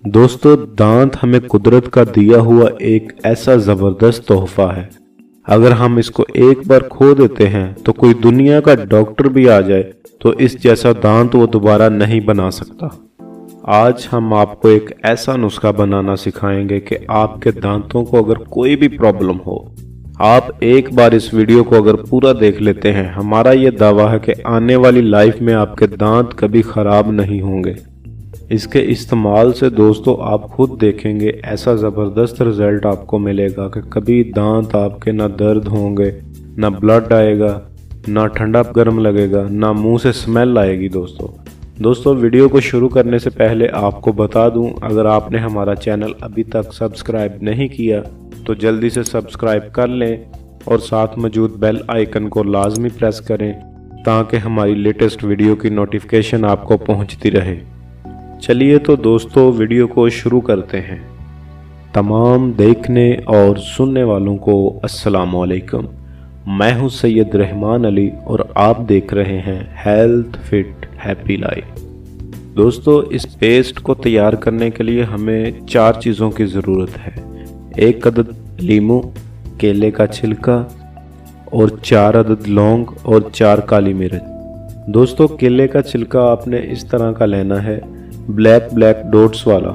दोस्तों, दांत हमें कुदरत का दिया हुआ एक ऐसा ज़बरदस्त तोहफा है। अगर हम इसको एक बार खो देते हैं तो कोई दुनिया का डॉक्टर भी आ जाए तो इस जैसा दांत वो दोबारा नहीं बना सकता। आज हम आपको एक ऐसा नुस्खा बनाना सिखाएंगे कि आपके दांतों को अगर कोई भी प्रॉब्लम हो, आप एक बार इस वीडियो को अगर पूरा देख लेते हैं, हमारा ये दावा है कि आने वाली लाइफ में आपके दांत कभी ख़राब नहीं होंगे। इसके इस्तेमाल से दोस्तों आप खुद देखेंगे ऐसा ज़बरदस्त रिज़ल्ट आपको मिलेगा कि कभी दांत आपके ना दर्द होंगे, ना ब्लड आएगा, ना ठंडा गर्म लगेगा, ना मुंह से स्मेल आएगी। दोस्तों वीडियो को शुरू करने से पहले आपको बता दूं, अगर आपने हमारा चैनल अभी तक सब्सक्राइब नहीं किया तो जल्दी से सब्सक्राइब कर लें और साथ मौजूद बेल आइकन को लाजमी प्रेस करें ताकि हमारी लेटेस्ट वीडियो की नोटिफिकेशन आपको पहुंचती रहे। चलिए तो दोस्तों वीडियो को शुरू करते हैं। तमाम देखने और सुनने वालों को अस्सलाम वालेकुम। मैं हूं सैयद रहमान अली और आप देख रहे हैं हेल्थ फिट हैप्पी लाइफ। दोस्तों, इस पेस्ट को तैयार करने के लिए हमें 4 चीज़ों की ज़रूरत है। 1 अदद लीमू, केले का छिलका और 4 अदद लौंग और 4 काली मिर्च। दोस्तों, केले का छिलका आपने इस तरह का लेना है, ब्लैक डॉट्स वाला।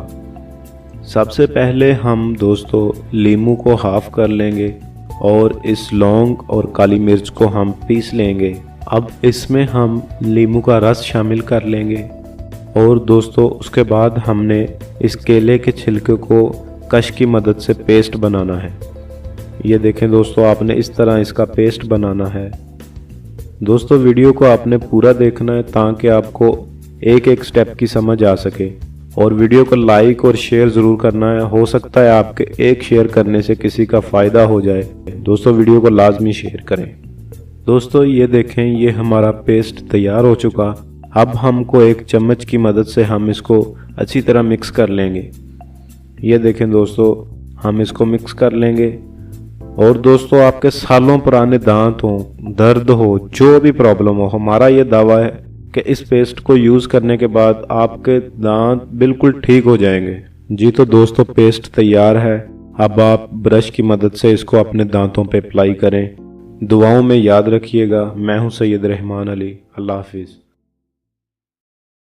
सबसे पहले हम दोस्तों लीमू को हाफ कर लेंगे और इस लौंग और काली मिर्च को हम पीस लेंगे। अब इसमें हम लीमू का रस शामिल कर लेंगे और दोस्तों उसके बाद हमने इस केले के छिलके को कश की मदद से पेस्ट बनाना है। ये देखें दोस्तों, आपने इस तरह इसका पेस्ट बनाना है। दोस्तों वीडियो को आपने पूरा देखना है ताकि आपको एक एक स्टेप की समझ आ सके और वीडियो को लाइक और शेयर ज़रूर करना है। हो सकता है आपके एक शेयर करने से किसी का फ़ायदा हो जाए। दोस्तों वीडियो को लाजमी शेयर करें। दोस्तों ये देखें, ये हमारा पेस्ट तैयार हो चुका। अब हमको एक चम्मच की मदद से हम इसको अच्छी तरह मिक्स कर लेंगे। ये देखें दोस्तों, हम इसको मिक्स कर लेंगे। और दोस्तों आपके सालों पुराने दांत हों, दर्द हो, जो भी प्रॉब्लम हो, हमारा ये दावा है कि इस पेस्ट को यूज़ करने के बाद आपके दांत बिल्कुल ठीक हो जाएंगे। जी तो दोस्तों पेस्ट तैयार है। अब आप ब्रश की मदद से इसको अपने दांतों पे अप्लाई करें। दुआओं में याद रखिएगा। मैं हूं सैयद रहमान अली। अल्लाह हाफिज़।